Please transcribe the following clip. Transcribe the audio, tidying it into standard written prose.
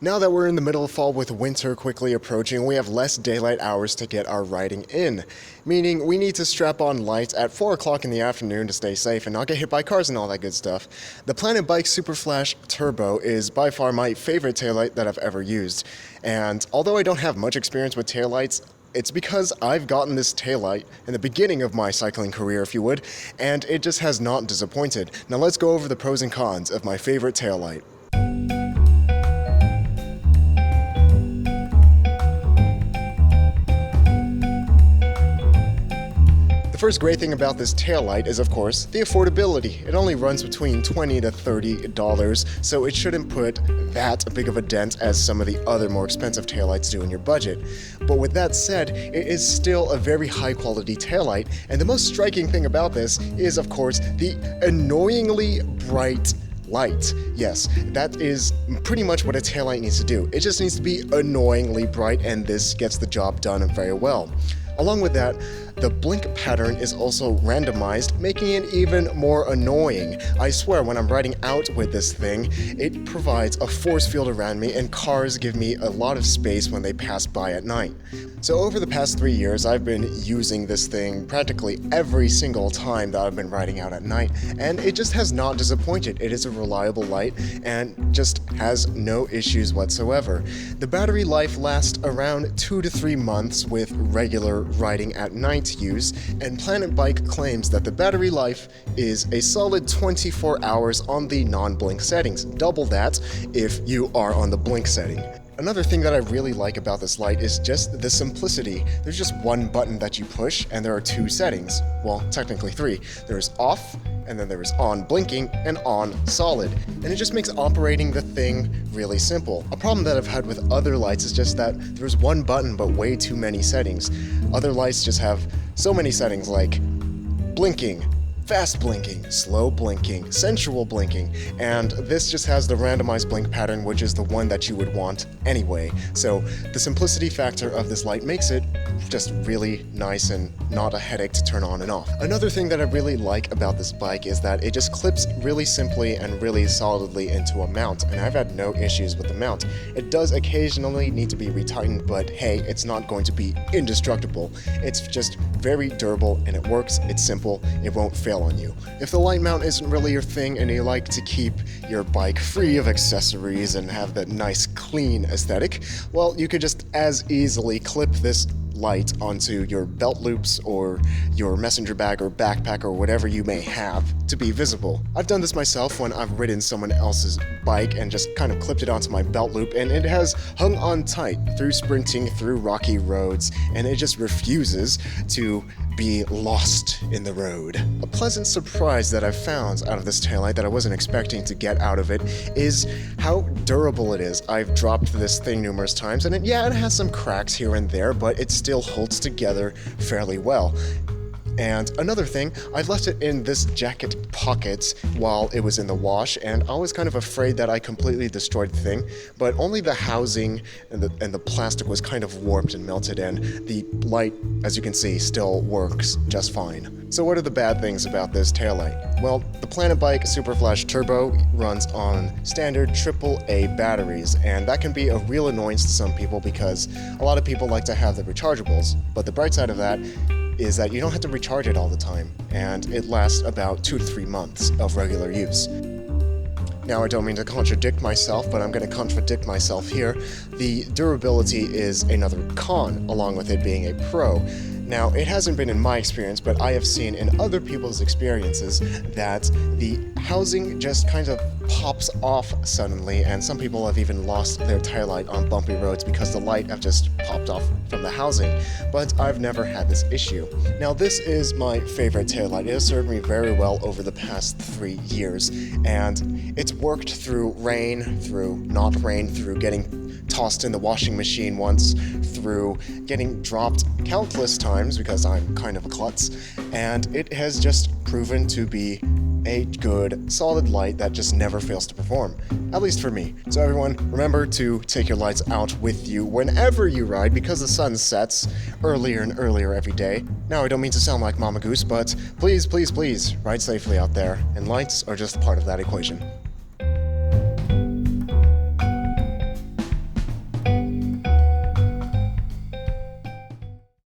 Now that we're in the middle of fall with winter quickly approaching, we have less daylight hours to get our riding in, meaning we need to strap on lights at 4 o'clock in the afternoon to stay safe and not get hit by cars and all that good stuff. The Planet Bike Superflash Turbo is by far my favorite taillight that I've ever used, and although I don't have much experience with taillights, it's because I've gotten this taillight in the beginning of my cycling career, if you would, and it just has not disappointed. Now let's go over the pros and cons of my favorite taillight. The first great thing about this taillight is, of course, the affordability. It only runs between $20 to $30, so it shouldn't put that big of a dent as some of the other more expensive taillights do in your budget. But with that said, it is still a very high quality taillight, and the most striking thing about this is, of course, the annoyingly bright light. Yes, that is pretty much what a taillight needs to do. It just needs to be annoyingly bright, and this gets the job done very well. Along with that, the blink pattern is also randomized, making it even more annoying. I swear, when I'm riding out with this thing, it provides a force field around me, and cars give me a lot of space when they pass by at night. So over the past 3 years, I've been using this thing practically every single time that I've been riding out at night, and it just has not disappointed. It is a reliable light and just has no issues whatsoever. The battery life lasts around 2 to 3 months with regular riding at night use, and Planet Bike claims that the battery life is a solid 24 hours on the non-blink settings, double that if you are on the blink setting. Another thing that I really like about this light is just the simplicity. There's just one button that you push, and there are 2 settings. Well, technically 3. There's off, and then there's on blinking, and on solid. And it just makes operating the thing really simple. A problem that I've had with other lights is just that there's one button but way too many settings. Other lights just have so many settings like blinking, fast blinking, slow blinking, sensual blinking, and this just has the randomized blink pattern, which is the one that you would want anyway. So the simplicity factor of this light makes it just really nice and not a headache to turn on and off. Another thing that I really like about this bike is that it just clips really simply and really solidly into a mount, and I've had no issues with the mount. It does occasionally need to be retightened, but hey, it's not going to be indestructible. It's just very durable, and it works, it's simple, it won't fail on you. If the light mount isn't really your thing and you like to keep your bike free of accessories and have that nice clean aesthetic, well, you could just as easily clip this light onto your belt loops or your messenger bag or backpack or whatever you may have to be visible. I've done this myself when I've ridden someone else's bike and just kind of clipped it onto my belt loop, and it has hung on tight through sprinting through rocky roads, and it just refuses to be lost in the road. A pleasant surprise that I've found out of this taillight that I wasn't expecting to get out of it is how durable it is. I've dropped this thing numerous times, and it has some cracks here and there, but it still holds together fairly well. And another thing, I left it in this jacket pocket while it was in the wash, and I was kind of afraid that I completely destroyed the thing, but only the housing and the plastic was kind of warped and melted, and the light, as you can see, still works just fine. So what are the bad things about this taillight? Well, the Planet Bike Superflash Turbo runs on standard AAA batteries, and that can be a real annoyance to some people because a lot of people like to have the rechargeables, but the bright side of that is that you don't have to recharge it all the time, and it lasts about 2 to 3 months of regular use. Now, I don't mean to contradict myself, but I'm going to contradict myself here. The durability is another con, along with it being a pro. Now, it hasn't been in my experience, but I have seen in other people's experiences that the housing just kind of pops off suddenly, and some people have even lost their taillight on bumpy roads because the light have just popped off from the housing, but I've never had this issue. Now, this is my favorite taillight. It has served me very well over the past 3 years, and it's worked through rain, through not rain, through getting tossed in the washing machine once, through getting dropped countless times because I'm kind of a klutz, and it has just proven to be a good, solid light that just never fails to perform, at least for me. So everyone, remember to take your lights out with you whenever you ride because the sun sets earlier and earlier every day. Now, I don't mean to sound like Mama Goose, but please, please, please ride safely out there, and lights are just part of that equation.